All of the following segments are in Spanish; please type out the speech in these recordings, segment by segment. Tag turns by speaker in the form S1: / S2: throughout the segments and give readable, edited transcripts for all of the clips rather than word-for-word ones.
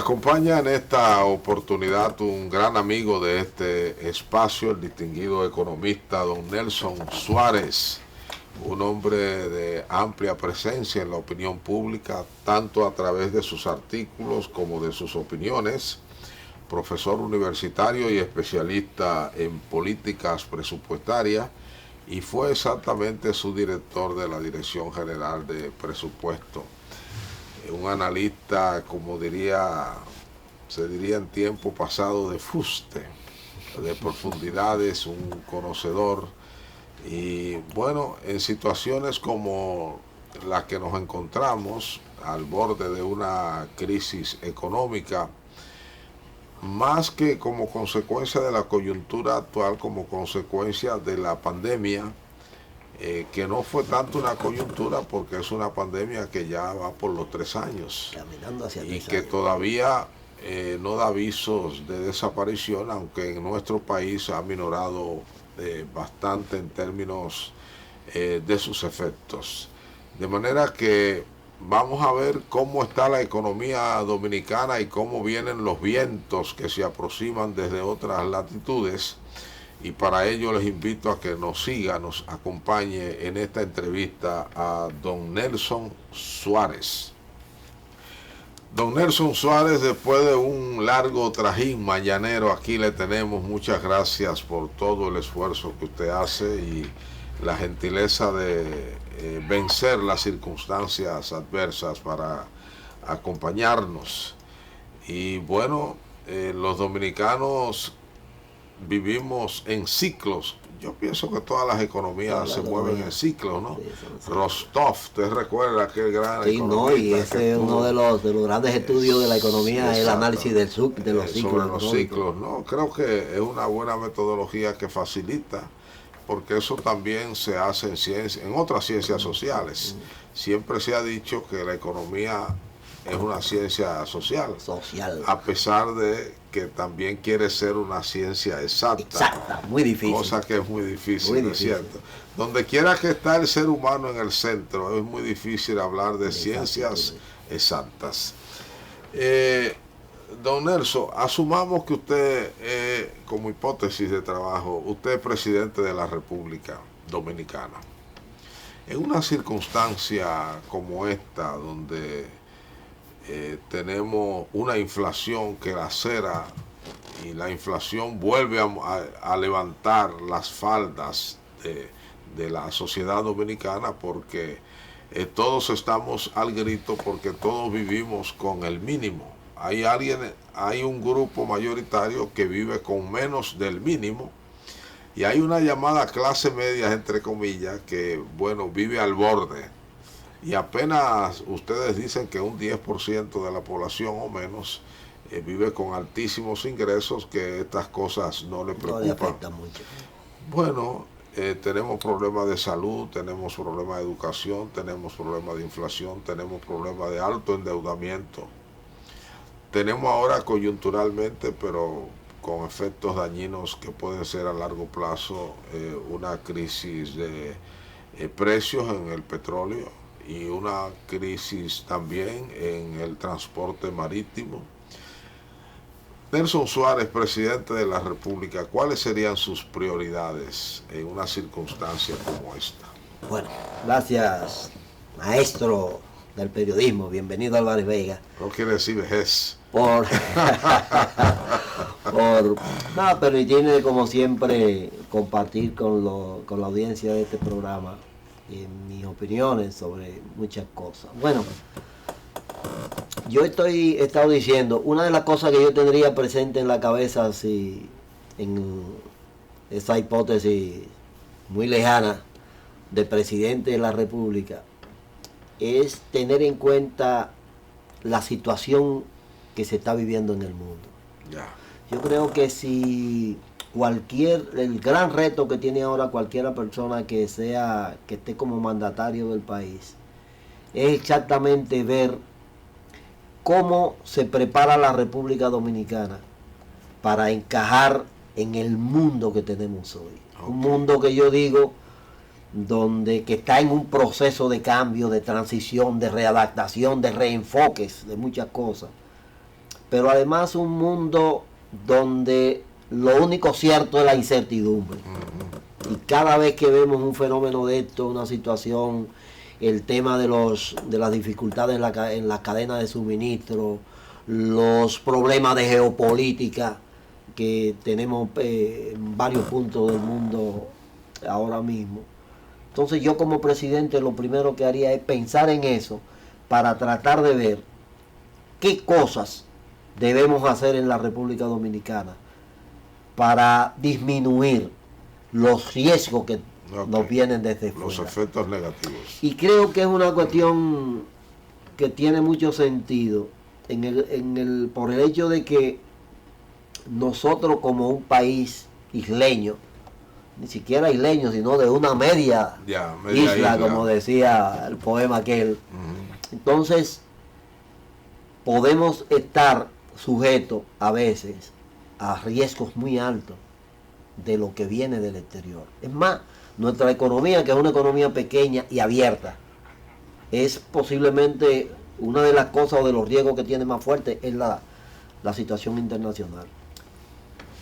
S1: acompaña en esta oportunidad un gran amigo de este espacio, el distinguido economista don Nelson Suárez, un hombre de amplia presencia en la opinión pública, tanto a través de sus artículos como de sus opiniones, profesor universitario y especialista en políticas presupuestarias, y fue exactamente su director de la Dirección General de Presupuesto. Un analista, como se diría en tiempo pasado, de fuste, de profundidades, un conocedor. Y bueno, en situaciones como la que nos encontramos, al borde de una crisis económica, más que como consecuencia de la coyuntura actual, como consecuencia de la pandemia, que no fue tanto una coyuntura porque es una pandemia que ya va por los 3 años y que todavía no da avisos de desaparición, aunque en nuestro país ha minorado bastante en términos de sus efectos. De manera que vamos a ver cómo está la economía dominicana y cómo vienen los vientos que se aproximan desde otras latitudes. Y para ello les invito a que nos siga, nos acompañe en esta entrevista a don Nelson Suárez. Don Nelson Suárez, después de un largo trajín mañanero, aquí le tenemos. Muchas gracias por todo el esfuerzo que usted hace y la gentileza de vencer las circunstancias adversas para acompañarnos. Y bueno, los dominicanos vivimos en ciclos. Yo pienso que todas las economías se mueven en ciclos, ¿no? Sí, Rostov, ¿usted recuerda aquel gran economista?
S2: No, y ese es uno de los grandes estudios de la economía, el análisis de los ciclos.
S1: Sobre los ciclos, ¿no? Creo que es una buena metodología que facilita, porque eso también se hace en ciencia, en otras ciencias sociales. Siempre se ha dicho que la economía es una ciencia social, a pesar de que también quiere ser una ciencia exacta.
S2: Muy difícil.
S1: Cosa que es muy difícil, ¿es cierto? Donde quiera que está el ser humano en el centro, es muy difícil hablar de ciencias exactas. Don Nelson, asumamos que usted, como hipótesis de trabajo, usted es presidente de la República Dominicana. En una circunstancia como esta, donde tenemos una inflación que lacera y la inflación vuelve a levantar las faldas de la sociedad dominicana, porque todos estamos al grito, porque todos vivimos con el mínimo. Hay un grupo mayoritario que vive con menos del mínimo, y hay una llamada clase media, entre comillas, que bueno, vive al borde. Y apenas ustedes dicen que un 10% de la población o menos vive con altísimos ingresos, que estas cosas no le preocupan.
S2: No le afecta mucho.
S1: Bueno, tenemos problemas de salud, tenemos problemas de educación, tenemos problemas de inflación, tenemos problemas de alto endeudamiento. Tenemos ahora coyunturalmente, pero con efectos dañinos que pueden ser a largo plazo, una crisis de precios en el petróleo, y una crisis también en el transporte marítimo. Nelson Suárez, presidente de la República, ¿cuáles serían sus prioridades en una circunstancia como esta?
S2: Bueno, gracias, maestro del periodismo, bienvenido Álvarez Vega.
S1: No quiere decir vejez.
S2: Por permitirme, como siempre, compartir con la audiencia de este programa mis opiniones sobre muchas cosas. Bueno, yo he estado diciendo, una de las cosas que yo tendría presente en la cabeza, si en esa hipótesis muy lejana de presidente de la República, es tener en cuenta la situación que se está viviendo en el mundo. Yo creo que si el gran reto que tiene ahora cualquiera persona que esté como mandatario del país, es exactamente ver cómo se prepara la República Dominicana para encajar en el mundo que tenemos hoy. Un mundo que yo digo, que está en un proceso de cambio, de transición, de readaptación, de reenfoques, de muchas cosas. pero además un mundo donde lo único cierto es la incertidumbre. Y cada vez que vemos un fenómeno de esto, una situación, el tema de las dificultades en la cadena de suministro, los problemas de geopolítica que tenemos en varios puntos del mundo ahora mismo. Entonces yo como presidente lo primero que haría es pensar en eso para tratar de ver qué cosas debemos hacer en la República Dominicana para disminuir los riesgos que nos vienen desde fuera.
S1: Los efectos negativos.
S2: Y creo que es una cuestión que tiene mucho sentido por el hecho de que nosotros como un país isleño, ni siquiera isleño, sino de una media isla, como decía el poema aquel, entonces podemos estar sujetos a veces a riesgos muy altos de lo que viene del exterior. Es más, nuestra economía, que es una economía pequeña y abierta, es posiblemente una de las cosas o de los riesgos que tiene más fuerte es la situación internacional.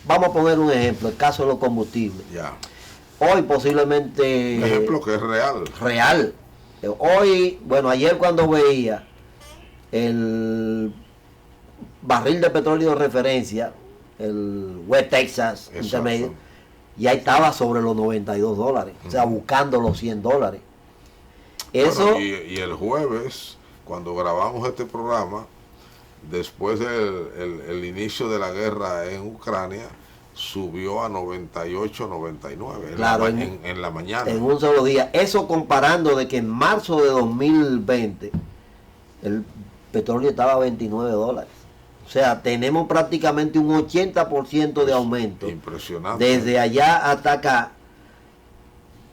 S2: Vamos a poner un ejemplo, el caso de los combustibles. Hoy posiblemente...
S1: Un ejemplo que es real.
S2: Real. Hoy, bueno, ayer cuando veía el barril de petróleo de referencia, el West Texas Intermedio, ya estaba sobre los $92, o sea, buscando los $100. Eso...
S1: Bueno, y el jueves, cuando grabamos este programa, después del inicio de la guerra en Ucrania, subió a 98, 99
S2: claro,
S1: en la mañana.
S2: En un solo día. Eso comparando de que en marzo de 2020 el petróleo estaba a $29. O sea, tenemos prácticamente un 80% de aumento.
S1: Impresionante.
S2: Desde allá hasta acá.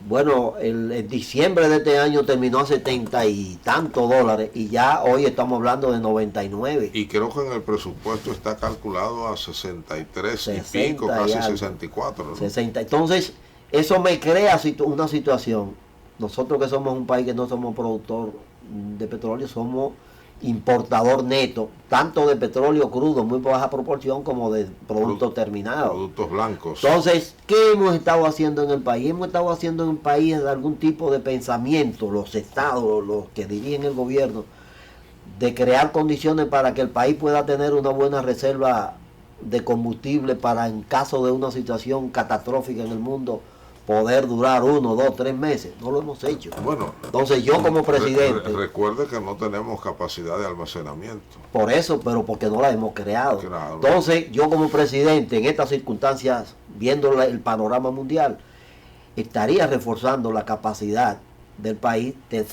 S2: Bueno, el diciembre de este año terminó a $70 y tantos y ya hoy estamos hablando de 99.
S1: Y creo que en el presupuesto está calculado a 63 y pico, casi 64. ¿no?
S2: 60. Entonces, eso me crea una situación. Nosotros que somos un país que no somos productor de petróleo, somos importador neto, tanto de petróleo crudo, muy baja proporción, como de productos terminados.
S1: Productos blancos.
S2: Entonces, ¿qué hemos estado haciendo en el país? Hemos estado haciendo en el país algún tipo de pensamiento, los estados, los que dirigen el gobierno, de crear condiciones para que el país pueda tener una buena reserva de combustible para, en caso de una situación catastrófica en el mundo, poder durar 1, 2, 3 meses. No lo hemos hecho.
S1: Bueno,
S2: entonces yo como presidente...
S1: Recuerde que no tenemos capacidad de almacenamiento.
S2: Por eso, pero porque no la hemos creado.
S1: Claro.
S2: Entonces yo como presidente, en estas circunstancias, viendo el panorama mundial, estaría reforzando la capacidad del país de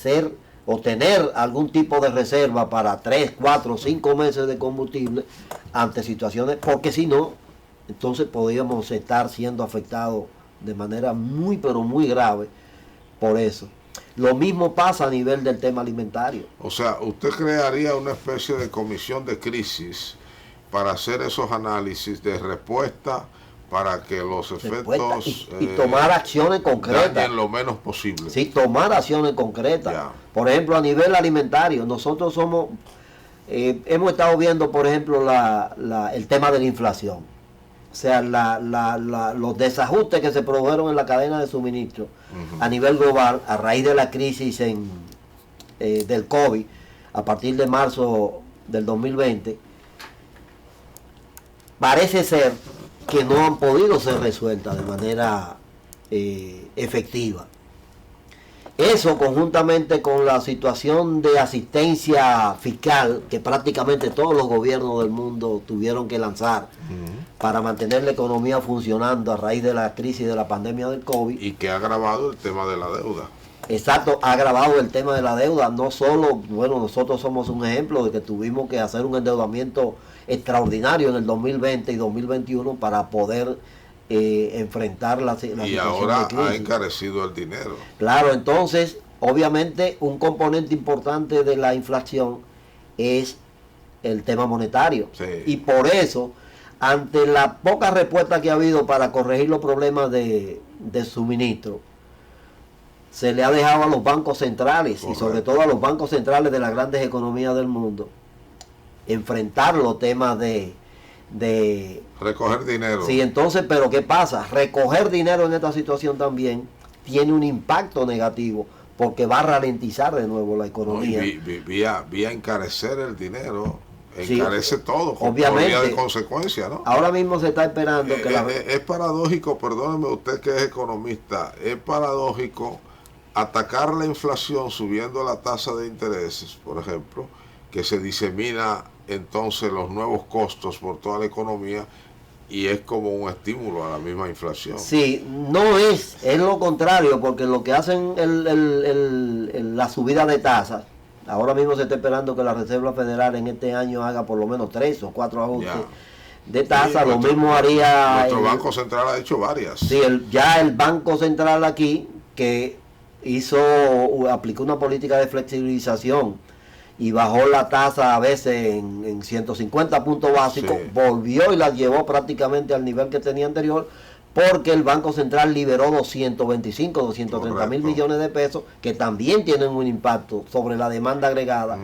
S2: tener algún tipo de reserva para 3, 4, 5 meses de combustible ante situaciones, porque si no, entonces podríamos estar siendo afectados de manera muy pero muy grave por eso. Lo mismo pasa a nivel del tema alimentario.
S1: O sea, usted crearía una especie de comisión de crisis para hacer esos análisis de respuesta para que los efectos
S2: y tomar acciones concretas
S1: dañen lo menos posible.
S2: Sí, tomar acciones concretas. Por ejemplo, a nivel alimentario, nosotros hemos estado viendo, por ejemplo, el tema de la inflación. O sea, los desajustes que se produjeron en la cadena de suministro a nivel global a raíz de la crisis del COVID a partir de marzo del 2020, parece ser que no han podido ser resueltas de manera efectiva. Eso conjuntamente con la situación de asistencia fiscal que prácticamente todos los gobiernos del mundo tuvieron que lanzar para mantener la economía funcionando a raíz de la crisis de la pandemia del COVID.
S1: Y que ha agravado el tema de la deuda.
S2: Exacto, ha agravado el tema de la deuda. No solo, bueno, nosotros somos un ejemplo de que tuvimos que hacer un endeudamiento extraordinario en el 2020 y 2021 para poder enfrentar la situación
S1: y ahora
S2: de crisis.
S1: Ha encarecido el dinero.
S2: Claro, entonces, obviamente, un componente importante de la inflación es el tema monetario.
S1: Sí.
S2: Y por eso, ante la poca respuesta que ha habido para corregir los problemas de suministro, se le ha dejado a los bancos centrales, correcto, y sobre todo a los bancos centrales de las grandes economías del mundo, enfrentar los temas de
S1: recoger dinero.
S2: Sí, entonces, pero ¿qué pasa? Recoger dinero en esta situación también tiene un impacto negativo porque va a ralentizar de nuevo la economía.
S1: No, vía encarecer el dinero,
S2: Sí,
S1: encarece todo,
S2: obviamente,
S1: por vía de consecuencia, ¿no?
S2: Ahora mismo se está esperando que
S1: es paradójico, perdóneme usted que es economista, es paradójico atacar la inflación subiendo la tasa de intereses, por ejemplo, que se disemina entonces los nuevos costos por toda la economía y es como un estímulo a la misma inflación.
S2: Sí, no es lo contrario, porque lo que hacen la subida de tasas, ahora mismo se está esperando que la Reserva Federal en este año haga por lo menos 3 o 4 ajustes de tasa, sí, lo mismo haría...
S1: Nuestro Banco Central ha hecho varias.
S2: Sí, ya el Banco Central aquí, que aplicó una política de flexibilización y bajó la tasa a veces en 150 puntos básicos, sí, volvió y la llevó prácticamente al nivel que tenía anterior, porque el Banco Central liberó 225, 230 mil millones de pesos, que también tienen un impacto sobre la demanda agregada.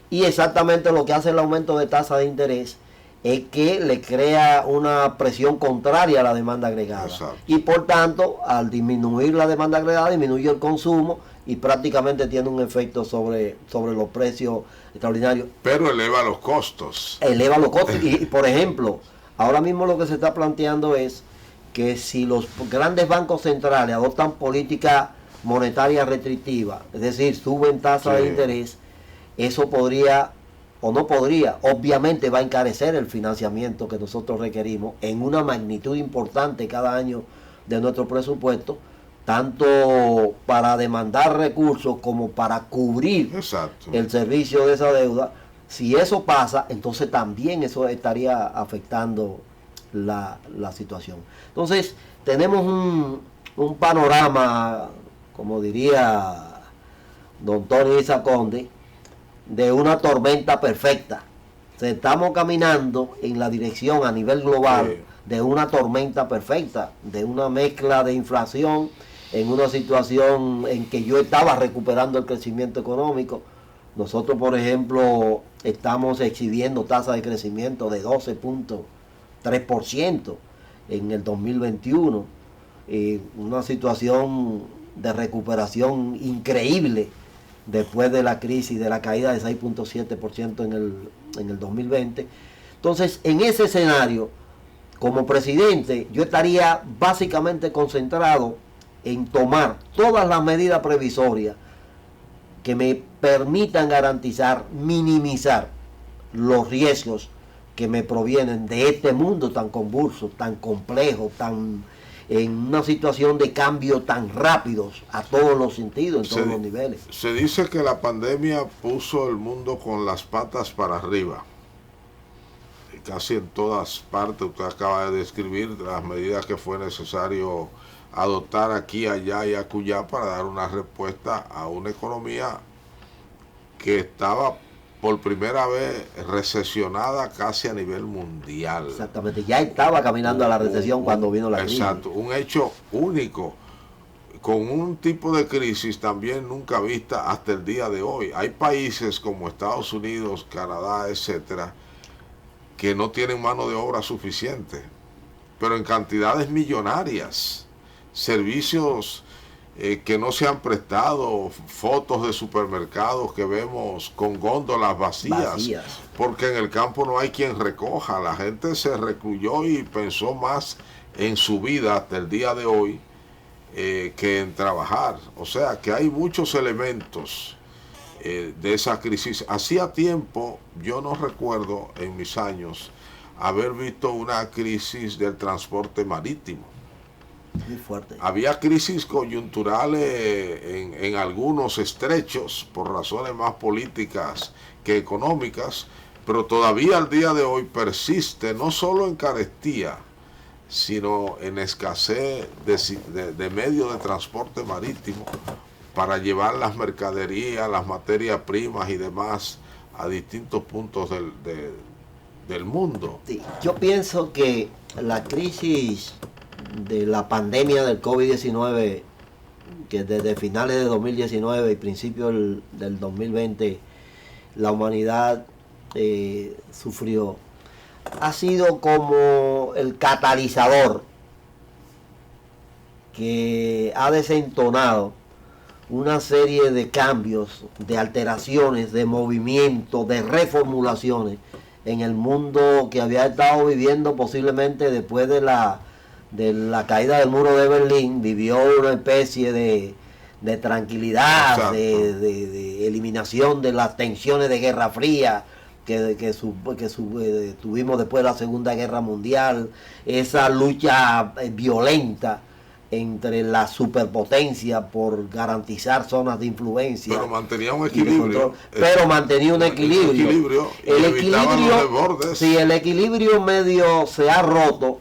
S2: Y exactamente lo que hace el aumento de tasa de interés es que le crea una presión contraria a la demanda agregada. Exacto. Y por tanto, al disminuir la demanda agregada, disminuye el consumo y prácticamente tiene un efecto sobre los precios extraordinarios.
S1: Pero eleva los costos.
S2: Eleva los costos. Y, por ejemplo, ahora mismo lo que se está planteando es que si los grandes bancos centrales adoptan política monetaria restrictiva, es decir, suben tasas de interés, eso podría, o no podría, obviamente va a encarecer el financiamiento que nosotros requerimos en una magnitud importante cada año de nuestro presupuesto, tanto para demandar recursos como para cubrir el servicio de esa deuda. Si eso pasa, entonces también eso estaría afectando la situación. Entonces, tenemos un panorama, como diría don Tony Isa Conde, de una tormenta perfecta. Estamos caminando en la dirección a nivel global de una tormenta perfecta, de una mezcla de inflación en una situación en que yo estaba recuperando el crecimiento económico. Nosotros, por ejemplo, estamos exhibiendo tasas de crecimiento de 12.3% en el 2021. Una situación de recuperación increíble después de la crisis, de la caída de 6.7% en el 2020. Entonces, en ese escenario, como presidente, yo estaría básicamente concentrado en tomar todas las medidas previsorias que me permitan garantizar, minimizar los riesgos que me provienen de este mundo tan convulso, tan complejo, en una situación de cambio tan rápidos a todos los sentidos, en todos los niveles.
S1: Se dice que la pandemia puso el mundo con las patas para arriba. Y casi en todas partes, usted acaba de describir las medidas que fue necesario adoptar aquí, allá y acullá para dar una respuesta a una economía que estaba por primera vez recesionada casi a nivel mundial.
S2: Exactamente, ya estaba caminando a la recesión cuando vino la crisis.
S1: Exacto, un hecho único, con un tipo de crisis también nunca vista hasta el día de hoy. Hay países como Estados Unidos, Canadá, etcétera, que no tienen mano de obra suficiente, pero en cantidades millonarias, servicios que no se han prestado, fotos de supermercados que vemos con góndolas vacías, porque en el campo no hay quien recoja. La gente se recluyó y pensó más en su vida hasta el día de hoy que en trabajar. O sea que hay muchos elementos de esa crisis. Hacía tiempo, yo no recuerdo en mis años haber visto una crisis del transporte marítimo.
S2: Muy fuerte.
S1: Había crisis coyunturales en algunos estrechos por razones más políticas que económicas, pero todavía al día de persiste no solo en carestía, sino en escasez de medios de transporte marítimo para llevar las mercaderías, las materias primas y demás a distintos puntos del mundo.
S2: Sí, yo pienso que la crisis de la pandemia del COVID-19, que desde finales de 2019 y principios del 2020, la humanidad sufrió, ha sido como el catalizador que ha desentonado una serie de cambios, de alteraciones, de movimientos, de reformulaciones en el mundo que había estado viviendo posiblemente después de la caída del muro de Berlín. Vivió una especie de tranquilidad, de eliminación de las tensiones de Guerra Fría que tuvimos después de la Segunda Guerra Mundial, esa lucha violenta entre la superpotencia por garantizar zonas de influencia.
S1: Pero mantenía un equilibrio.
S2: Pero mantenía un equilibrio. El equilibrio, sí, el equilibrio medio se ha roto.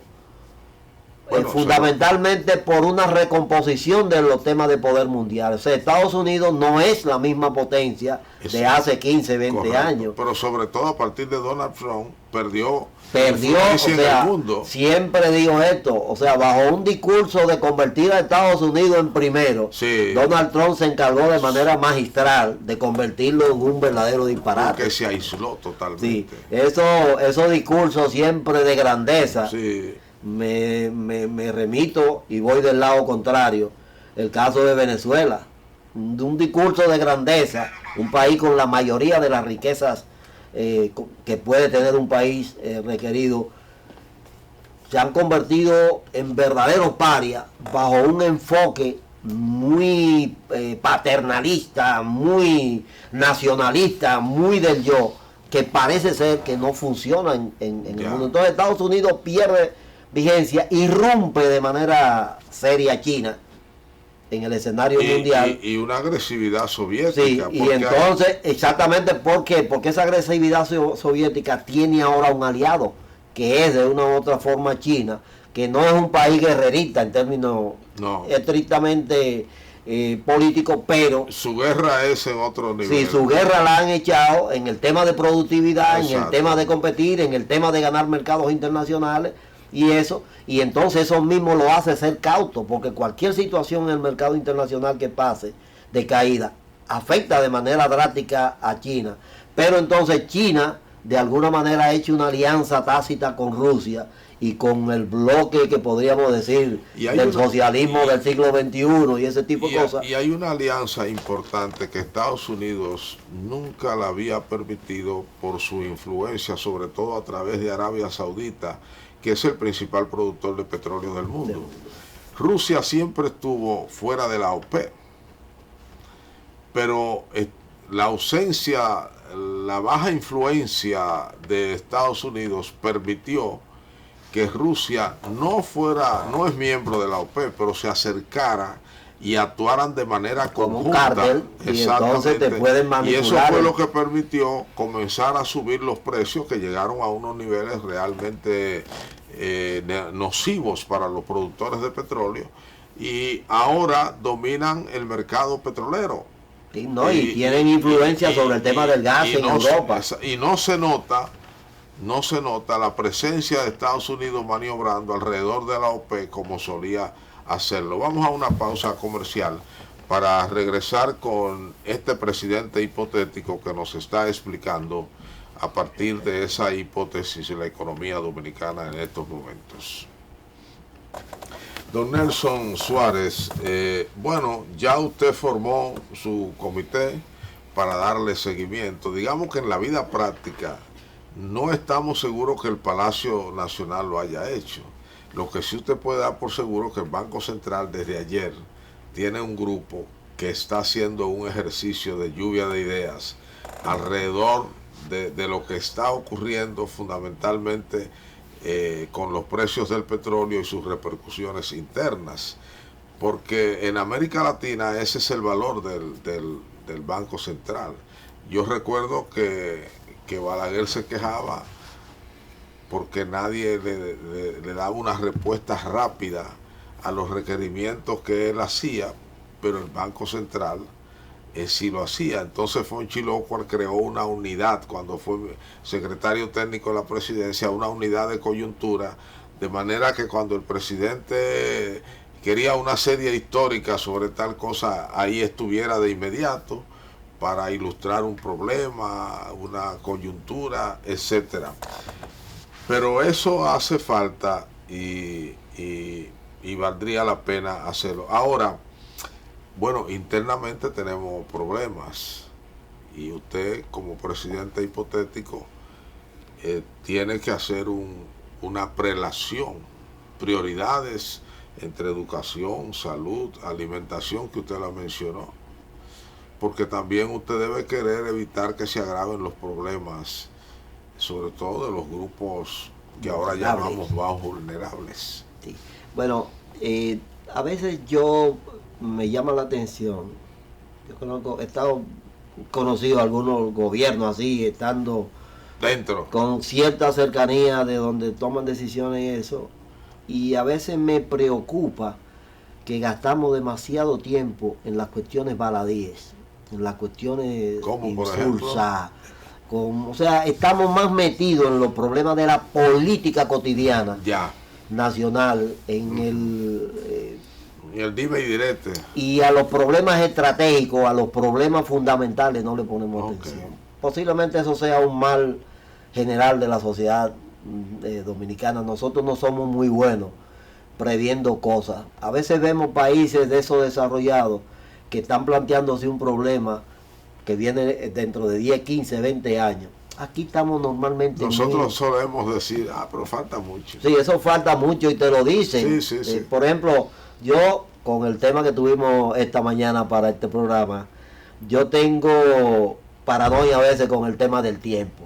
S2: Bueno, fundamentalmente por una recomposición de los temas de poder mundial. O sea, Estados Unidos no es la misma potencia de hace 15, 20 años.
S1: Pero sobre todo a partir de Donald Trump perdió,
S2: o sea, el mundo. Siempre digo esto, o sea, bajo un discurso de convertir a Estados Unidos en primero,
S1: sí,
S2: Donald Trump se encargó de manera magistral de convertirlo en un verdadero disparate.
S1: Porque se aisló totalmente.
S2: Sí, esos discursos siempre de grandeza.
S1: Sí.
S2: Me remito y voy del lado contrario. El caso de Venezuela, un discurso de grandeza, un país con la mayoría de las riquezas que puede tener un país requerido, se han convertido en verdaderos parias bajo un enfoque muy paternalista, muy nacionalista, muy del yo, que parece ser que no funciona en el mundo. Entonces Estados Unidos pierde vigencia, irrumpe de manera seria China en el escenario mundial.
S1: Y una agresividad soviética.
S2: Sí, y entonces, exactamente, ¿por qué? Porque esa agresividad soviética tiene ahora un aliado, que es de una u otra forma China, que no es un país guerrerista en términos estrictamente políticos, pero...
S1: Su guerra es en otro nivel.
S2: Sí, su guerra la han echado en el tema de productividad, en el tema de competir, en el tema de ganar mercados internacionales, y entonces eso mismo lo hace ser cauto, porque cualquier situación en el mercado internacional que pase de caída afecta de manera drástica a China. Pero entonces China de alguna manera ha hecho una alianza tácita con Rusia y con el bloque que podríamos decir del socialismo del siglo XXI y ese tipo de cosas.
S1: Y hay una alianza importante que Estados Unidos nunca la había permitido por su influencia, sobre todo a través de Arabia Saudita, que es el principal productor de petróleo del mundo. Rusia siempre estuvo fuera de la OPEP, pero la ausencia, la baja influencia de Estados Unidos permitió que Rusia no es miembro de la OPEP, pero se acercara y actuaran de manera
S2: como
S1: conjunta.
S2: Un cártel, y entonces te pueden manipular.
S1: Y eso fue lo que permitió comenzar a subir los precios, que llegaron a unos niveles realmente nocivos para los productores de petróleo, y ahora dominan el mercado petrolero.
S2: Sí, y tienen influencia sobre el tema del gas en Europa.
S1: Y no se nota la presencia de Estados Unidos maniobrando alrededor de la OPEP como solía hacerlo. Vamos a una pausa comercial para regresar con este presidente hipotético que nos está explicando a partir de esa hipótesis de la economía dominicana en estos momentos. Don Nelson Suárez, bueno, ya usted formó su comité para darle seguimiento. Digamos que en la vida práctica no estamos seguros que el Palacio Nacional lo haya hecho. Lo que sí usted puede dar por seguro que el Banco Central desde ayer tiene un grupo que está haciendo un ejercicio de lluvia de ideas alrededor de lo que está ocurriendo fundamentalmente con los precios del petróleo y sus repercusiones internas. Porque en América Latina ese es el valor del Banco Central. Yo recuerdo que Balaguer se quejaba porque nadie le daba una respuesta rápida a los requerimientos que él hacía, pero el Banco Central sí lo hacía. Entonces Fonchi Locuar creó una unidad, cuando fue secretario técnico de la presidencia, una unidad de coyuntura, de manera que cuando el presidente quería una serie histórica sobre tal cosa, ahí estuviera de inmediato, para ilustrar un problema, una coyuntura, etcétera. Pero eso hace falta y valdría la pena hacerlo. Ahora, bueno, internamente tenemos problemas y usted como presidente hipotético tiene que hacer una prelación, prioridades entre educación, salud, alimentación, que usted la mencionó, porque también usted debe querer evitar que se agraven los problemas, sobre todo de los grupos que ahora llamamos más vulnerables.
S2: Sí. Bueno, a veces yo me llama la atención, he estado conocido algunos gobiernos así, estando
S1: dentro,
S2: con cierta cercanía de donde toman decisiones y eso, y a veces me preocupa que gastamos demasiado tiempo en las cuestiones baladíes, en las cuestiones insulsas, o sea, estamos más metidos en los problemas de la política cotidiana nacional, en
S1: el dime y direte.
S2: Y a los problemas estratégicos, a los problemas fundamentales no le ponemos atención. Posiblemente eso sea un mal general de la sociedad dominicana. Nosotros no somos muy buenos previendo cosas. A veces vemos países de esos desarrollados que están planteándose un problema que viene dentro de 10, 15, 20 años. Aquí estamos normalmente...
S1: Nosotros solemos decir, pero falta mucho.
S2: Sí, eso falta mucho y te lo dicen.
S1: Sí.
S2: Por ejemplo, yo con el tema que tuvimos esta mañana para este programa, yo tengo paranoia a veces con el tema del tiempo.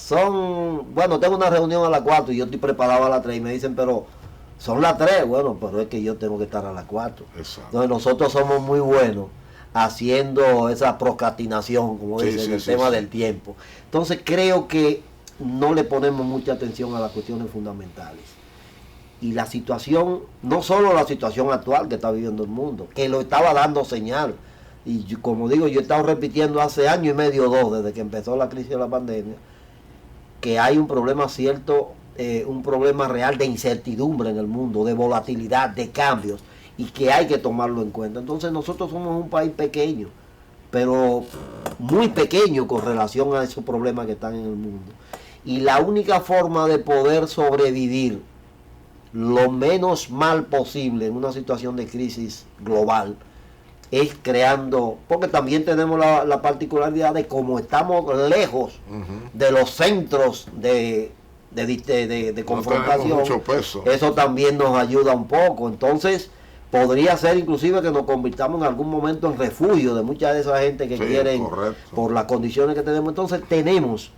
S2: Tengo una reunión a las 4 y yo estoy preparado a las 3 y me dicen, pero son las 3. Bueno, pero es que yo tengo que estar a las 4.
S1: Exacto.
S2: Entonces nosotros somos muy buenos haciendo esa procrastinación, como dicen, el tema del tiempo. Entonces creo que no le ponemos mucha atención a las cuestiones fundamentales. Y la situación, no solo la situación actual que está viviendo el mundo, que lo estaba dando señal. Y yo, como digo, yo he estado repitiendo hace año y medio, 2, desde que empezó la crisis de la pandemia, que hay un problema cierto, un problema real de incertidumbre en el mundo, de volatilidad, de cambios, y que hay que tomarlo en cuenta. Entonces nosotros somos un país pequeño, pero muy pequeño con relación a esos problemas que están en el mundo. Y la única forma de poder sobrevivir lo menos mal posible en una situación de crisis global es creando, porque también tenemos la particularidad de cómo estamos lejos de los centros de confrontación,
S1: mucho peso.
S2: Eso también nos ayuda un poco. Entonces podría ser inclusive que nos convirtamos en algún momento en refugio de mucha de esa gente que quieren, por las condiciones que tenemos. Entonces tenemos,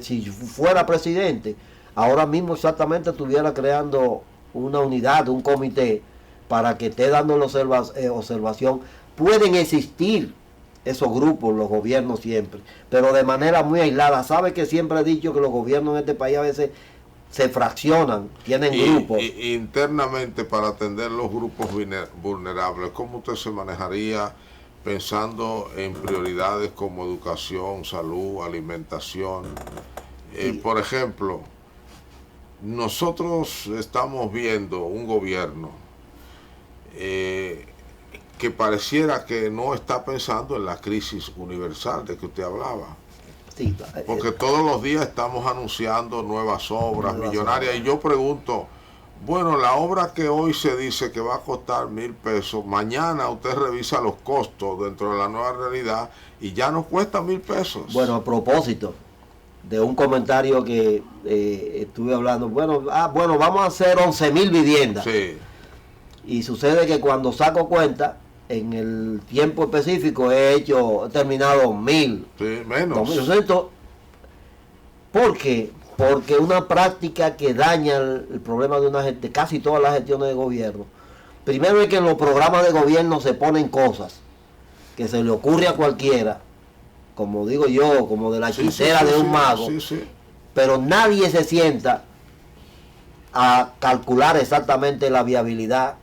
S2: si fuera presidente, ahora mismo exactamente estuviera creando una unidad, un comité, para que esté dando la observación. Pueden existir esos grupos, los gobiernos siempre, pero de manera muy aislada. Sabe que siempre he dicho que los gobiernos en este país a veces se fraccionan, tienen grupos.
S1: Y internamente, para atender los grupos vulnerables, ¿cómo usted se manejaría pensando en prioridades como educación, salud, alimentación? Por ejemplo, nosotros estamos viendo un gobierno que pareciera que no está pensando en la crisis universal de que usted hablaba.
S2: Sí,
S1: porque todos los días estamos anunciando nuevas obras millonarias. Y yo pregunto, bueno, la obra que hoy se dice que va a costar 1,000 pesos, mañana usted revisa los costos dentro de la nueva realidad y ya no cuesta 1,000 pesos.
S2: Bueno, a propósito de un comentario que estuve hablando, bueno, vamos a hacer 11,000 viviendas.
S1: Sí.
S2: Y sucede que cuando saco cuenta, en el tiempo específico he terminado 1,000.
S1: Sí, menos.
S2: 2,200. ¿Por qué? Porque una práctica que daña el problema de casi todas las gestiones de gobierno. Primero es que en los programas de gobierno se ponen cosas que se le ocurre a cualquiera, como digo yo, como de la hechicera de un mago, pero nadie se sienta a calcular exactamente la viabilidad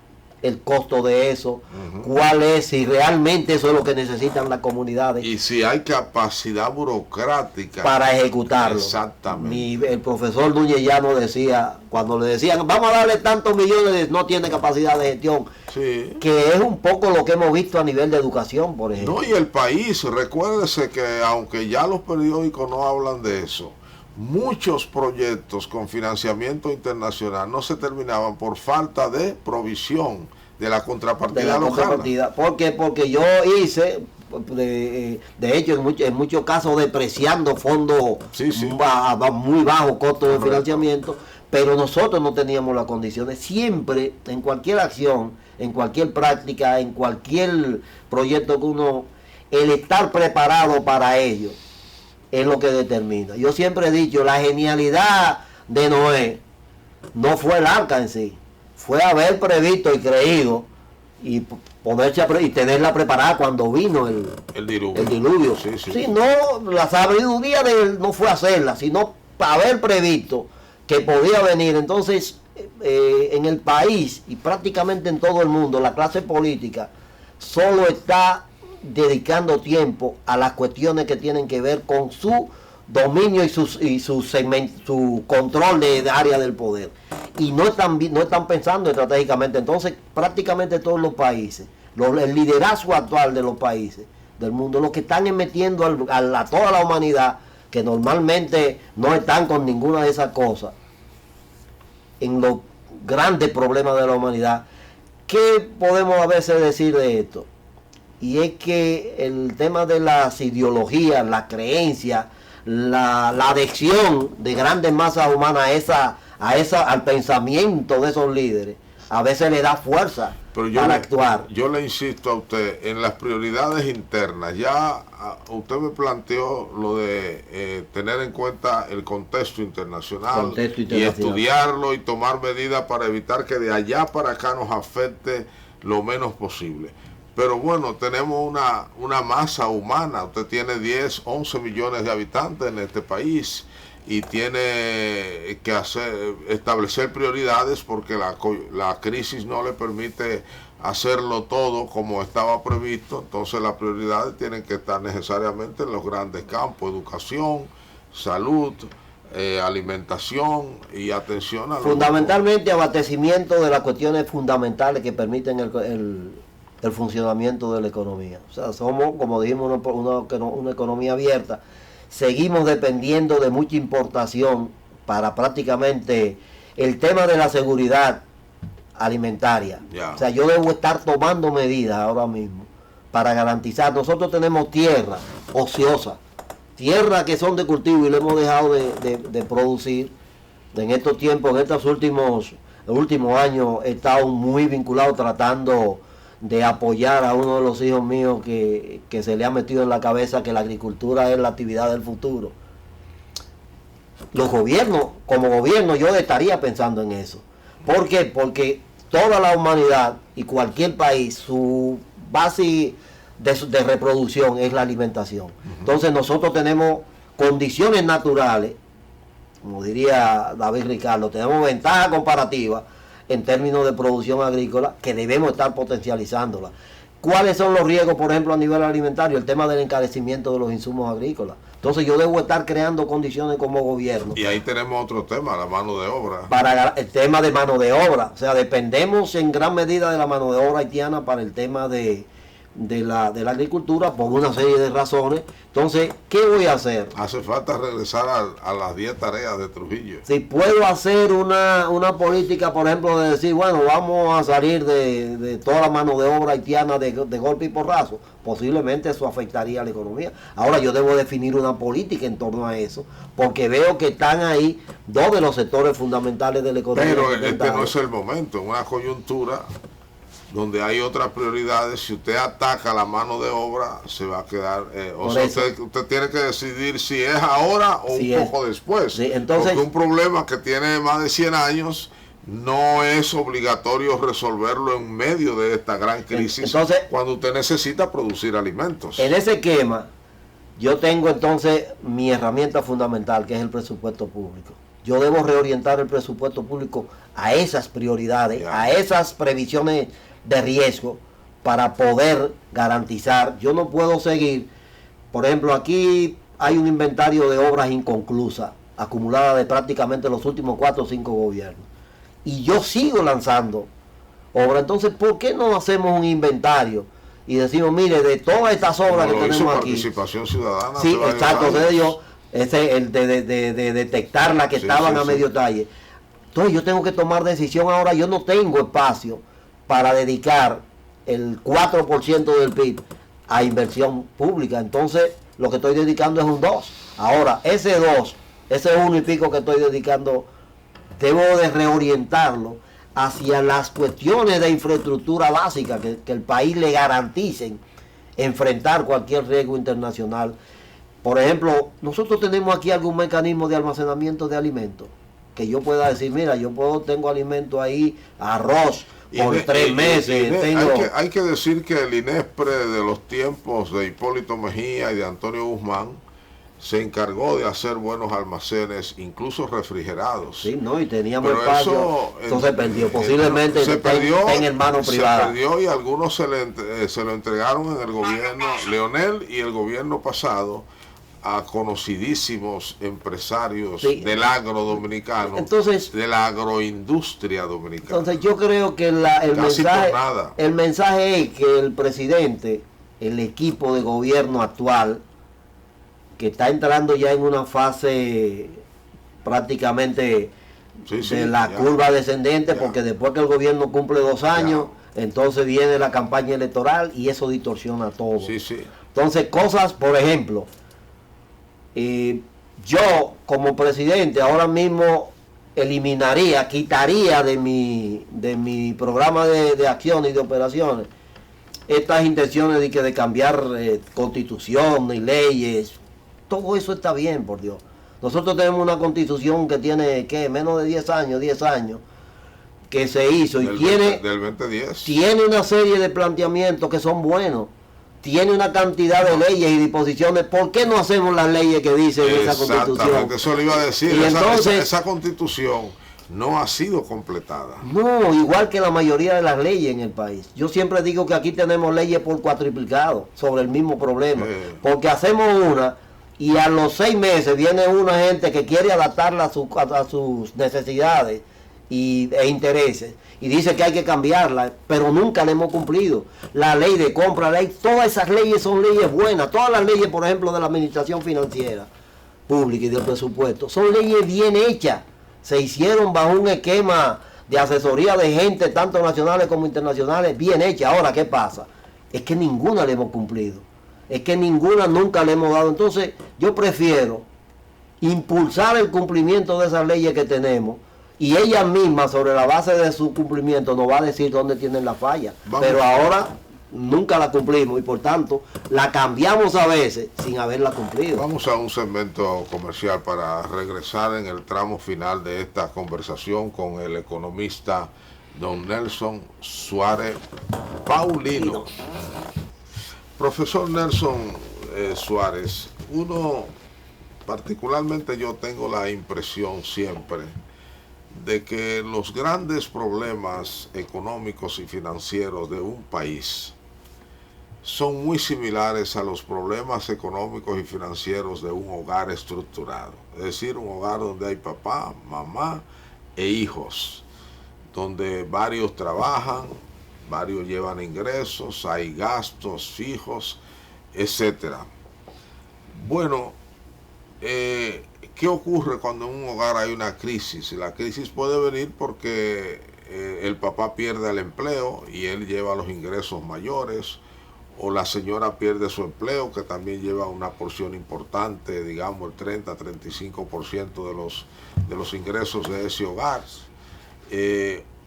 S2: el costo de eso, cuál es, si realmente eso es lo que necesitan las comunidades.
S1: Y si hay capacidad burocrática
S2: para ejecutarlo.
S1: Exactamente.
S2: El profesor Núñez Llano decía, cuando le decían, vamos a darle tantos millones, no tiene capacidad de gestión.
S1: Sí.
S2: Que es un poco lo que hemos visto a nivel de educación, por ejemplo.
S1: No, y el país, recuérdese que aunque ya los periódicos no hablan de eso, muchos proyectos con financiamiento internacional no se terminaban por falta de provisión de la contrapartida local.
S2: ¿Por qué? Porque yo hice, de hecho, en muchos casos depreciando fondos muy bajo costo de financiamiento, pero nosotros no teníamos las condiciones. Siempre, en cualquier acción, en cualquier práctica, en cualquier proyecto que uno, el estar preparado para ello es lo que determina. Yo siempre he dicho, la genialidad de Noé no fue el arca en sí, fue haber previsto y creído y ponerse y tenerla preparada cuando vino el diluvio. Sí, no, la sabiduría de él no fue hacerla, sino haber previsto que podía venir. Entonces, en el país y prácticamente en todo el mundo, la clase política solo está dedicando tiempo a las cuestiones que tienen que ver con su dominio y su control de área del poder, y no están pensando estratégicamente. Entonces prácticamente todos los países, el liderazgo actual de los países del mundo, los que están metiendo a toda la humanidad, que normalmente no están con ninguna de esas cosas, en los grandes problemas de la humanidad. ¿Qué podemos a veces decir de esto? Y es que el tema de las ideologías, la creencia, la adhesión de grandes masas humanas al pensamiento de esos líderes, a veces le da fuerza para actuar.
S1: Yo le insisto a usted en las prioridades internas. Ya usted me planteó lo de tener en cuenta el contexto internacional y estudiarlo y tomar medidas para evitar que de allá para acá nos afecte lo menos posible. Pero bueno, tenemos una masa humana. Usted tiene 10, 11 millones de habitantes en este país y tiene que establecer prioridades, porque la crisis no le permite hacerlo todo como estaba previsto. Entonces las prioridades tienen que estar necesariamente en los grandes campos: educación, salud, alimentación y atención a
S2: fundamentalmente abastecimiento de las cuestiones fundamentales que permiten el funcionamiento de la economía. O sea, somos, como dijimos, una economía abierta. Seguimos dependiendo de mucha importación para prácticamente el tema de la seguridad alimentaria. O sea, yo debo estar tomando medidas ahora mismo para garantizar. Nosotros tenemos tierra ociosa, tierra que son de cultivo y le hemos dejado de producir. En estos tiempos, en estos últimos años, he estado muy vinculado tratando de apoyar a uno de los hijos míos que se le ha metido en la cabeza que la agricultura es la actividad del futuro. Los gobiernos, como gobierno, yo estaría pensando en eso. ¿Por qué? Porque toda la humanidad y cualquier país, su base de reproducción es la alimentación. Entonces nosotros tenemos condiciones naturales, como diría David Ricardo, tenemos ventaja comparativa en términos de producción agrícola que debemos estar potencializándola. ¿Cuáles son los riesgos, por ejemplo, a nivel alimentario? El tema del encarecimiento de los insumos agrícolas. Entonces yo debo estar creando condiciones como gobierno.
S1: Y ahí tenemos otro tema, la mano de obra.
S2: Para el tema de mano de obra. O sea, dependemos en gran medida de la mano de obra haitiana para el tema de la agricultura, por una serie de razones. Entonces, ¿qué voy a hacer?
S1: Hace falta regresar a las 10 tareas de Trujillo.
S2: Si puedo hacer una política, por ejemplo, de decir, bueno, vamos a salir de toda la mano de obra haitiana de golpe y porrazo, posiblemente eso afectaría a la economía. Ahora yo debo definir una política en torno a eso, porque veo que están ahí dos de los sectores fundamentales de la economía.
S1: Pero este no es el momento, en una coyuntura donde hay otras prioridades. Si usted ataca la mano de obra, se va a quedar, usted tiene que decidir si es ahora o un poco después.
S2: Sí, entonces,
S1: porque un problema que tiene más de 100 años no es obligatorio resolverlo en medio de esta gran crisis.
S2: Entonces,
S1: cuando usted necesita producir alimentos.
S2: En ese esquema, yo tengo entonces mi herramienta fundamental, que es el presupuesto público. Yo debo reorientar el presupuesto público a esas prioridades, a esas previsiones de riesgo para poder garantizar. Yo no puedo seguir, por ejemplo, aquí hay un inventario de obras inconclusas, acumulada de prácticamente los últimos 4 o 5 gobiernos. Y yo sigo lanzando obras. Entonces, ¿por qué no hacemos un inventario? Y decimos, mire, de todas estas obras que tenemos aquí.
S1: Participación ciudadana.
S2: Sí, exacto. El de detectar las que estaban a medio talle. Entonces yo tengo que tomar decisión ahora. Yo no tengo espacio para dedicar el 4% del PIB a inversión pública. Entonces lo que estoy dedicando es un 2. Ahora, ese 1 y pico que estoy dedicando, debo de reorientarlo hacia las cuestiones de infraestructura básica que el país le garanticen enfrentar cualquier riesgo internacional. Por ejemplo, nosotros tenemos aquí algún mecanismo de almacenamiento de alimentos, que yo pueda decir, mira, tengo alimento ahí, arroz, por 3 meses.
S1: Hay que decir que el INESPRE de los tiempos de Hipólito Mejía y de Antonio Guzmán se encargó de hacer buenos almacenes, incluso refrigerados.
S2: Sí, no, y teníamos espacio, eso se perdió, posiblemente en manos privadas.
S1: Se perdió y algunos se lo entregaron en el gobierno Leonel y el gobierno pasado a conocidísimos empresarios del agro dominicano, entonces, de la agroindustria dominicana.
S2: Entonces yo creo que el mensaje es que el presidente, el equipo de gobierno actual, que está entrando ya en una fase prácticamente de la curva descendente, porque después que el gobierno cumple 2 años, entonces viene la campaña electoral y eso distorsiona todo. Entonces cosas, por ejemplo, yo como presidente ahora mismo quitaría de mi programa de acciones y de operaciones estas intenciones de cambiar constitución y leyes. Todo eso está bien, por Dios. Nosotros tenemos una constitución que tiene, menos de 10 años, que se hizo y
S1: del 2010.
S2: Tiene una serie de planteamientos que son buenos. Tiene una cantidad de leyes y disposiciones. ¿Por qué no hacemos las leyes que dicen esa constitución?
S1: Eso le iba a decir.
S2: Y entonces,
S1: esa constitución no ha sido completada.
S2: No, igual que la mayoría de las leyes en el país. Yo siempre digo que aquí tenemos leyes por cuatriplicado sobre el mismo problema. Porque hacemos una y a los 6 meses viene una gente que quiere adaptarla a sus necesidades e intereses. Y dice que hay que cambiarla, pero nunca la hemos cumplido. La ley de compra, todas esas leyes son leyes buenas. Todas las leyes, por ejemplo, de la administración financiera pública y del presupuesto, son leyes bien hechas. Se hicieron bajo un esquema de asesoría de gente, tanto nacionales como internacionales, bien hecha. Ahora, ¿qué pasa? Es que ninguna la hemos cumplido. Es que ninguna nunca le hemos dado. Entonces, yo prefiero impulsar el cumplimiento de esas leyes que tenemos, y ella misma, sobre la base de su cumplimiento, nos va a decir dónde tienen la falla. Pero ahora nunca la cumplimos y por tanto la cambiamos a veces sin haberla cumplido.
S1: Vamos a un segmento comercial para regresar en el tramo final de esta conversación con el economista don Nelson Suárez Paulino. Profesor Nelson Suárez, particularmente yo tengo la impresión siempre de que los grandes problemas económicos y financieros de un país son muy similares a los problemas económicos y financieros de un hogar estructurado. Es decir, un hogar donde hay papá, mamá e hijos, donde varios trabajan, varios llevan ingresos, hay gastos fijos, etcétera. Bueno, ¿qué ocurre cuando en un hogar hay una crisis? La crisis puede venir porque el papá pierde el empleo y él lleva los ingresos mayores, o la señora pierde su empleo, que también lleva una porción importante, digamos el 30-35% de los ingresos de ese hogar.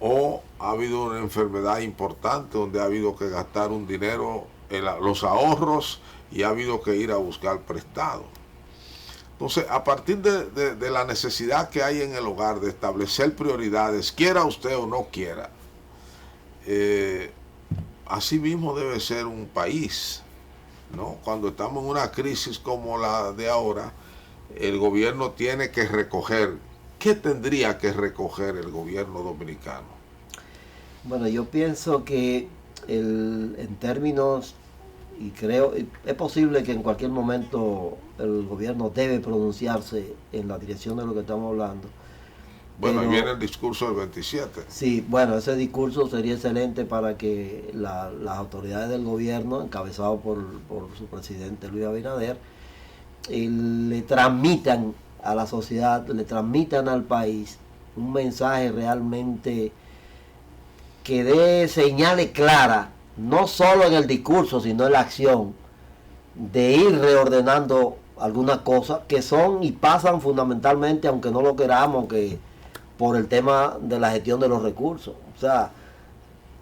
S1: O ha habido una enfermedad importante donde ha habido que gastar un dinero, los ahorros, y ha habido que ir a buscar prestado. Entonces, a partir de la necesidad que hay en el hogar de establecer prioridades, quiera usted o no quiera, así mismo debe ser un país, ¿no? Cuando estamos en una crisis como la de ahora, el gobierno tiene que recoger. ¿Qué tendría que recoger el gobierno dominicano?
S2: Bueno, yo pienso que en términos, y creo, es posible que en cualquier momento el gobierno debe pronunciarse en la dirección de lo que estamos hablando.
S1: Bueno, ahí viene el discurso del 27.
S2: Sí, bueno, ese discurso sería excelente para que las autoridades del gobierno, encabezado por su presidente Luis Abinader, le transmitan a la sociedad, le transmitan al país un mensaje realmente que dé señales claras, no solo en el discurso, sino en la acción, de ir reordenando algunas cosas que son y pasan fundamentalmente, aunque no lo queramos, que por el tema de la gestión de los recursos. O sea,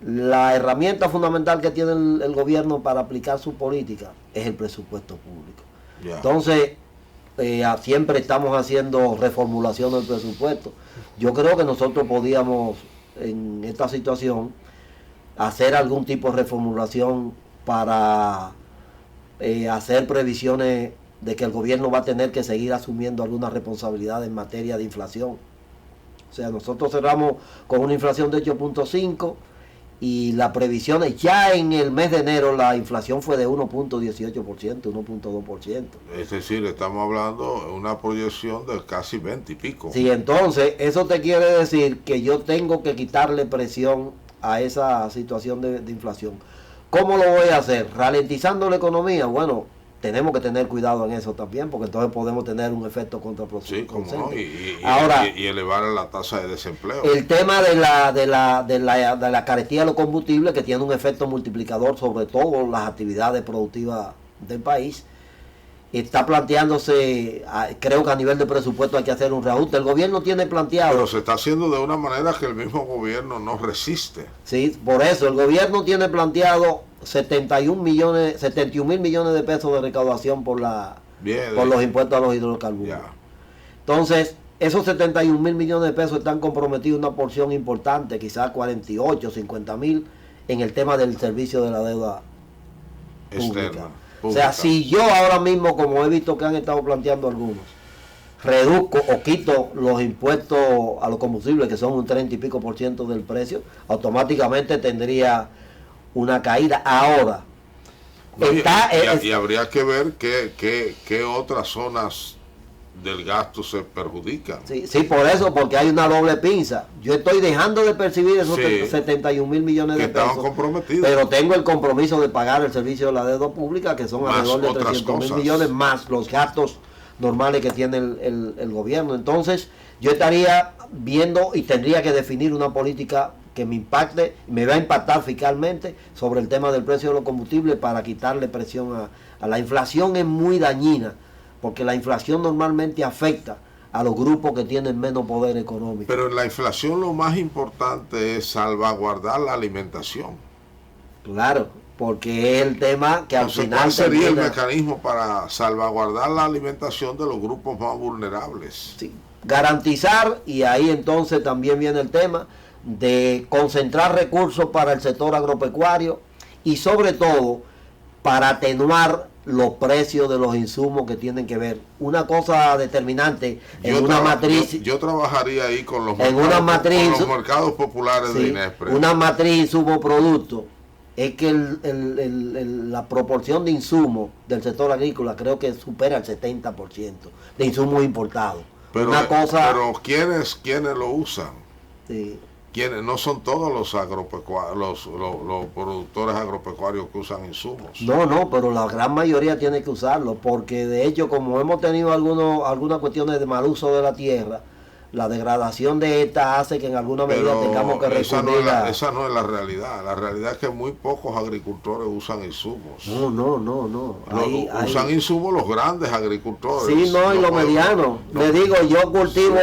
S2: la herramienta fundamental que tiene el gobierno para aplicar su política es el presupuesto público. Yeah. Entonces, siempre estamos haciendo reformulación del presupuesto. Yo creo que nosotros podíamos, en esta situación, hacer algún tipo de reformulación para hacer previsiones de que el gobierno va a tener que seguir asumiendo alguna responsabilidad en materia de inflación. O sea, nosotros cerramos con una inflación de 8.5 y las previsiones, ya en el mes de enero la inflación fue de 1.18%, 1.2%.
S1: Es decir, estamos hablando de una proyección de casi 20 y pico.
S2: Sí, entonces eso te quiere decir que yo tengo que quitarle presión a esa situación de inflación. ¿Cómo lo voy a hacer? ¿Ralentizando la economía? Bueno, tenemos que tener cuidado en eso también, porque entonces podemos tener un efecto contraproducente.
S1: Sí, como no, y elevar la tasa de desempleo.
S2: El tema de la carestía de los combustibles, que tiene un efecto multiplicador sobre todo las actividades productivas del país, está planteándose, creo que a nivel de presupuesto hay que hacer un reajuste. El gobierno tiene planteado...
S1: Pero se está haciendo de una manera que el mismo gobierno no resiste.
S2: Sí, por eso el gobierno tiene planteado 71 mil millones de pesos de recaudación por los impuestos a los hidrocarburos. Yeah. Entonces, esos 71 mil millones de pesos están comprometidos una porción importante, quizás 48, 50 mil, en el tema del servicio de la deuda pública. O sea, si yo ahora mismo, como he visto que han estado planteando algunos, reduzco o quito los impuestos a los combustibles, que son un 30 y pico % del precio, automáticamente tendría una caída. Ahora,
S1: y habría que ver qué otras zonas del gasto se perjudican.
S2: Sí, por eso, porque hay una doble pinza. Yo estoy dejando de percibir esos 71 mil millones de pesos,
S1: comprometidos,
S2: pero tengo el compromiso de pagar el servicio de la deuda pública, que son alrededor de 300 mil millones, más los gastos normales que tiene el gobierno. Entonces, yo estaría viendo y tendría que definir una política que me impacte, me va a impactar fiscalmente sobre el tema del precio de los combustibles para quitarle presión a la inflación. Es muy dañina, porque la inflación normalmente afecta a los grupos que tienen menos poder económico.
S1: Pero en la inflación lo más importante es salvaguardar la alimentación.
S2: Claro, porque es el tema que al final...
S1: ¿Cuál sería el mecanismo para salvaguardar la alimentación de los grupos más vulnerables?
S2: Sí, garantizar, y ahí entonces también viene el tema de concentrar recursos para el sector agropecuario y sobre todo para atenuar los precios de los insumos que tienen que ver. Una cosa determinante en una matriz...
S1: Yo trabajaría ahí con los
S2: mercados
S1: populares de Inespre.
S2: Una matriz insumo-producto es que la proporción de insumos del sector agrícola creo que supera el 70% de insumos importados.
S1: Pero ¿quiénes lo usan?
S2: Sí.
S1: ¿Quiénes? No son todos los los productores agropecuarios que usan insumos.
S2: No, pero la gran mayoría tiene que usarlo, porque de hecho, como hemos tenido algunas cuestiones de mal uso de la tierra, la degradación de esta hace que en alguna medida tengamos que recurrir
S1: esa no es la realidad. La realidad es que muy pocos agricultores usan insumos.
S2: No.
S1: Usan insumos los grandes agricultores.
S2: Sí, y los medianos. Le digo, yo cultivo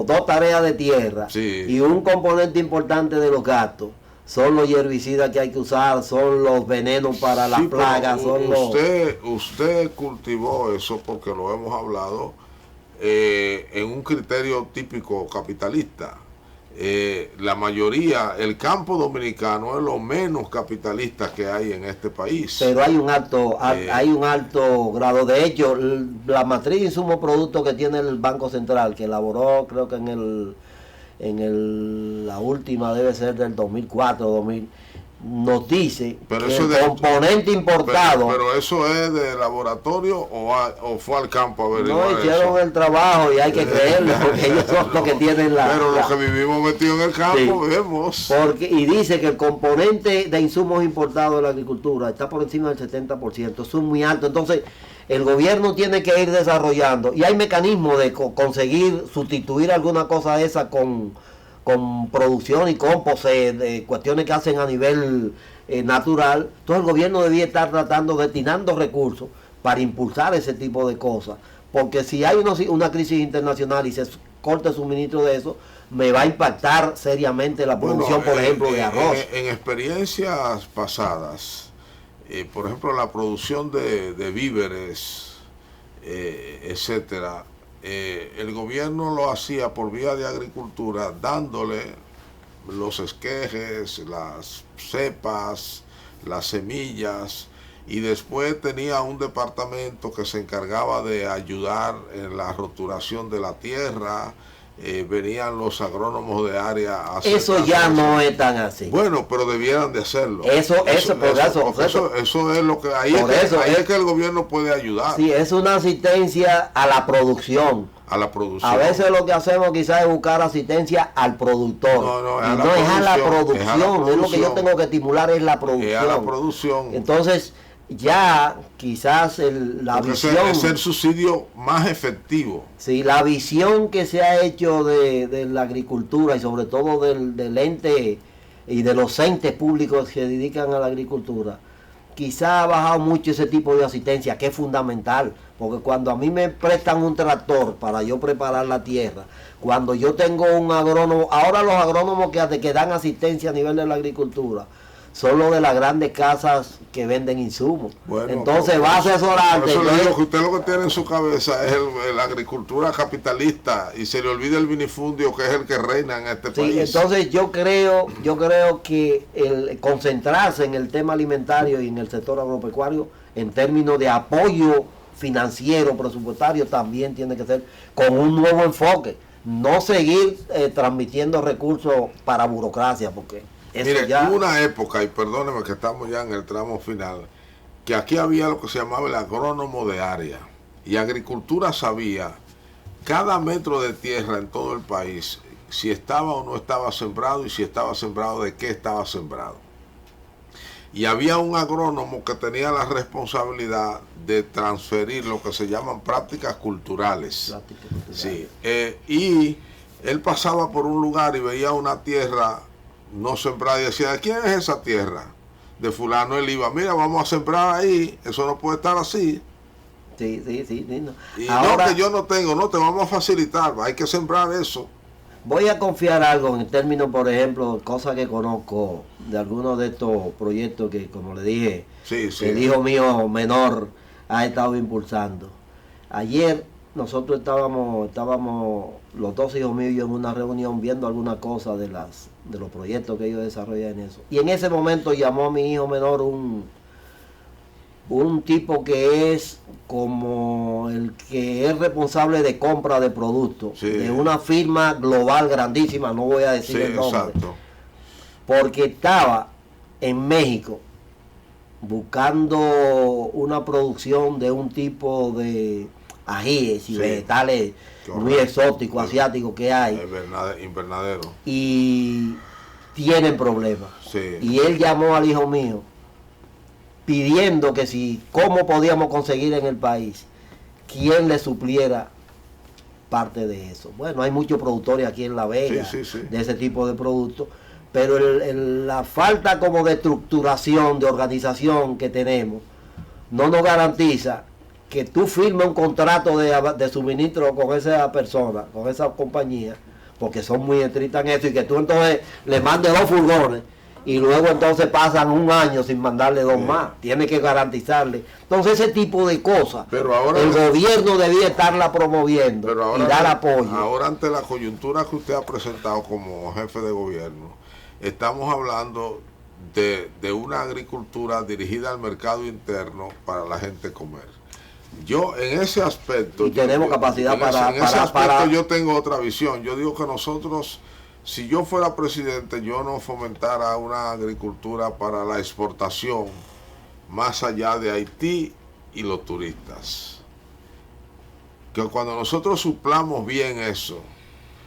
S2: 2 tareas de tierra, y un componente importante de los gastos son los herbicidas que hay que usar, son los venenos para las plagas.
S1: Usted cultivó eso porque lo hemos hablado. En un criterio típico capitalista. La mayoría, el campo dominicano es lo menos capitalista que hay en este país.
S2: Pero hay un alto grado. De hecho, la matriz de insumos productos que tiene el Banco Central, que elaboró creo que en la última debe ser del 2004, 2000, nos dice
S1: pero
S2: que
S1: eso
S2: el componente importado...
S1: Pero eso es de laboratorio o fue al campo a averiguar
S2: no hicieron el trabajo y hay que creerle porque ellos son los que tienen
S1: pero los que vivimos metidos en el campo vemos.
S2: Y dice que el componente de insumos importados de la agricultura está por encima del 70%, es muy alto. Entonces el gobierno tiene que ir desarrollando y hay mecanismos de conseguir sustituir alguna cosa de esa con producción y compost, de cuestiones que hacen a nivel natural. Entonces el gobierno debía estar tratando, destinando recursos para impulsar ese tipo de cosas, porque si hay una crisis internacional y se corta el suministro de eso, me va a impactar seriamente la producción, por ejemplo, de arroz.
S1: En experiencias pasadas, por ejemplo, la producción de víveres, etcétera, el gobierno lo hacía por vía de agricultura, dándole los esquejes, las cepas, las semillas, y después tenía un departamento que se encargaba de ayudar en la roturación de la tierra. Venían los agrónomos de área a hacer
S2: eso ya no es tan así.
S1: Bueno, pero debieran de hacerlo.
S2: Eso es
S1: lo que ahí es que el gobierno puede ayudar.
S2: Sí, es una asistencia a la producción. A veces lo que hacemos quizás es buscar asistencia al productor.
S1: No
S2: es a la producción. Es lo que yo tengo que estimular, es la producción.
S1: Es a la producción.
S2: Entonces, ya quizás la visión...
S1: Es el subsidio más efectivo.
S2: Sí, la visión que se ha hecho de la agricultura y sobre todo del ente y de los entes públicos que se dedican a la agricultura, quizá ha bajado mucho ese tipo de asistencia, que es fundamental, porque cuando a mí me prestan un tractor para yo preparar la tierra, cuando yo tengo un agrónomo, ahora los agrónomos que dan asistencia a nivel de la agricultura, son los de las grandes casas que venden insumos. Bueno, entonces va a asesorarte.
S1: Por eso le digo que usted lo que tiene en su cabeza es la agricultura capitalista y se le olvida el minifundio, que es el que reina en este país.
S2: Entonces yo creo que el concentrarse en el tema alimentario y en el sector agropecuario en términos de apoyo financiero, presupuestario, también tiene que ser con un nuevo enfoque, no seguir transmitiendo recursos para burocracia, porque
S1: mire, hubo una época, y perdóneme que estamos ya en el tramo final, que aquí había lo que se llamaba el agrónomo de área, y agricultura sabía cada metro de tierra en todo el país si estaba o no estaba sembrado, y si estaba sembrado, de qué estaba sembrado. Y había un agrónomo que tenía la responsabilidad de transferir lo que se llaman prácticas culturales. Sí, y él pasaba por un lugar y veía una tierra no sembrada y decía, ¿de quién es esa tierra? De fulano. Él iba, mira, vamos a sembrar ahí, eso no puede estar así.
S2: Sí.
S1: No. Y ahora, no, que yo no tengo, no, te vamos a facilitar, hay que sembrar eso.
S2: Voy a confiar algo en términos, por ejemplo, cosas que conozco de algunos de estos proyectos que, como le dije, el hijo mío menor ha estado impulsando. Ayer nosotros estábamos los dos hijos míos y yo en una reunión viendo alguna cosa de los proyectos que ellos desarrollan en eso. Y en ese momento llamó a mi hijo menor un tipo que es como el que es responsable de compra de productos de una firma global grandísima, no voy a decir el nombre, exacto, porque estaba en México buscando una producción de un tipo de ajíes y vegetales muy exóticos, asiáticos que hay,
S1: invernadero,
S2: y tienen problemas. Y él llamó al hijo mío pidiendo que cómo podíamos conseguir en el país quien le supliera parte de eso. Bueno, hay muchos productores aquí en La Vega de ese tipo de productos, pero la falta como de estructuración, de organización que tenemos, no nos garantiza que tú firmes un contrato de suministro con esa persona, con esa compañía, porque son muy estrictas en eso, y que tú entonces le mandes 2 furgones y luego entonces pasan un año sin mandarle 2 más. Tiene que garantizarle. Entonces ese tipo de cosas, pero ahora el gobierno debía estarla promoviendo y dar apoyo.
S1: Ahora, ante la coyuntura que usted ha presentado como jefe de gobierno, estamos hablando de una agricultura dirigida al mercado interno para la gente comer. Yo en ese aspecto,
S2: y tenemos capacidad para
S1: yo tengo otra visión. Yo digo que nosotros si yo fuera presidente, yo no fomentara una agricultura para la exportación más allá de Haití y los turistas. Que cuando nosotros suplamos bien eso,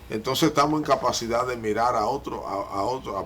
S1: entonces estamos en capacidad de mirar a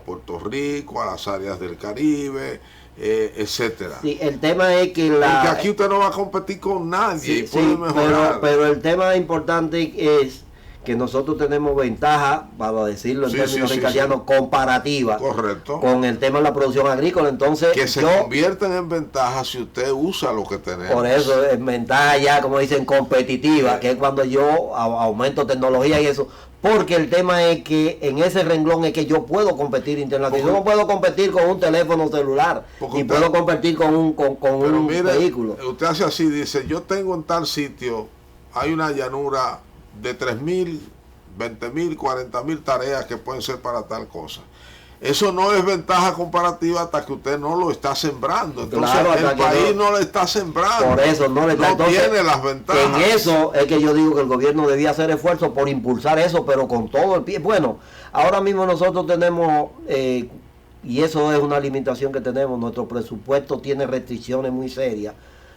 S1: Puerto Rico, a las áreas del Caribe, etcétera.
S2: Sí, el tema es que
S1: porque aquí usted no va a competir con nadie,
S2: sí,
S1: y puede mejorar.
S2: Pero el tema importante es que nosotros tenemos ventaja, para decirlo en términos ricardianos, comparativa.
S1: Correcto.
S2: Con el tema de la producción agrícola. Entonces,
S1: que se convierten en ventaja si usted usa lo que tenemos.
S2: Por eso, en ventaja ya, como dicen, competitiva, que es cuando yo aumento tecnología y eso. Porque el tema es que en ese renglón es que yo puedo competir internacionalmente. Yo no puedo competir con un teléfono celular, ni puedo competir con un vehículo.
S1: Usted hace así, dice, yo tengo en tal sitio, hay una llanura de 3.000, 20.000, 40.000 tareas que pueden ser para tal cosa. Eso no es ventaja comparativa hasta que usted no lo está sembrando. Entonces claro, el país no lo está sembrando.
S2: Por eso no le está.
S1: No tiene las ventajas.
S2: En eso es que yo digo que el gobierno debía hacer esfuerzo por impulsar eso, pero con todo el pie. Bueno, ahora mismo nosotros tenemos, y eso es una limitación que tenemos, nuestro presupuesto tiene restricciones muy serias.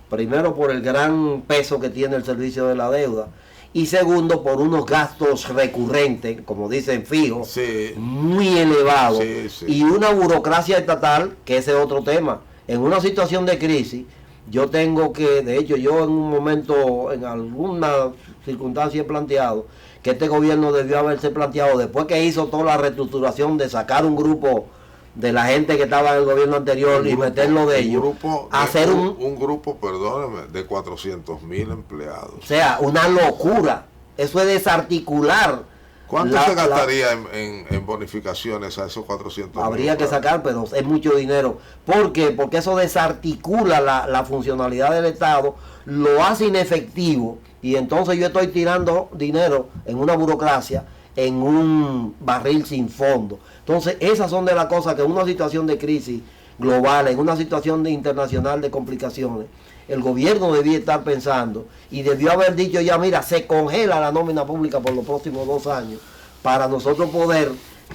S2: Primero por el gran peso que tiene el servicio de la deuda. Y segundo, por unos gastos recurrentes, como dicen fijos,
S1: sí,
S2: muy elevados,
S1: sí.
S2: Y una burocracia estatal, que ese es otro tema. En una situación de crisis, yo tengo que, de hecho, yo en un momento, en alguna circunstancia he planteado que este gobierno debió haberse planteado, después que hizo toda la reestructuración de sacar un grupo de la gente que estaba en el gobierno anterior y meterlo de ellos, hacer
S1: un grupo, perdóneme, de 400.000 empleados.
S2: O sea, una locura. Eso es desarticular.
S1: ¿Cuánto se gastaría en bonificaciones a esos 400.000?
S2: Habría que sacar, pero es mucho dinero. ¿Por qué? Porque eso desarticula la funcionalidad del Estado, lo hace inefectivo, y entonces yo estoy tirando dinero en una burocracia, en un barril sin fondo. Entonces, esas son de las cosas que en una situación de crisis global, en una situación internacional de complicaciones, el gobierno debía estar pensando y debió haber dicho ya, mira, se congela la nómina pública por los próximos 2 años para nosotros poder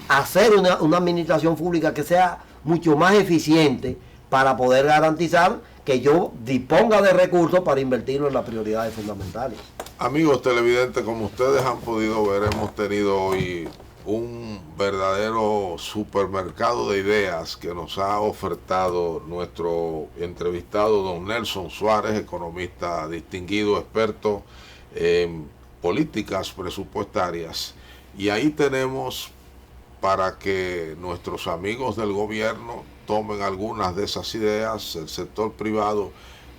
S2: hacer una administración pública que sea mucho más eficiente para poder garantizar que yo disponga de recursos para invertirlo en las prioridades fundamentales.
S1: Amigos televidentes, como ustedes han podido ver, hemos tenido hoy un verdadero supermercado de ideas que nos ha ofertado nuestro entrevistado don Nelson Suárez, economista distinguido, experto en políticas presupuestarias. Y ahí tenemos para que nuestros amigos del gobierno tomen algunas de esas ideas, el sector privado,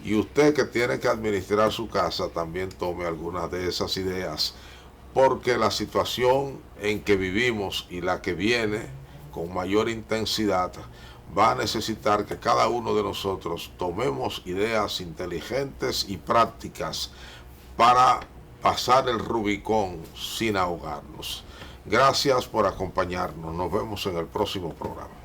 S1: y usted que tiene que administrar su casa también tome algunas de esas ideas, porque la situación en que vivimos y la que viene con mayor intensidad va a necesitar que cada uno de nosotros tomemos ideas inteligentes y prácticas para pasar el Rubicón sin ahogarnos. Gracias por acompañarnos. Nos vemos en el próximo programa.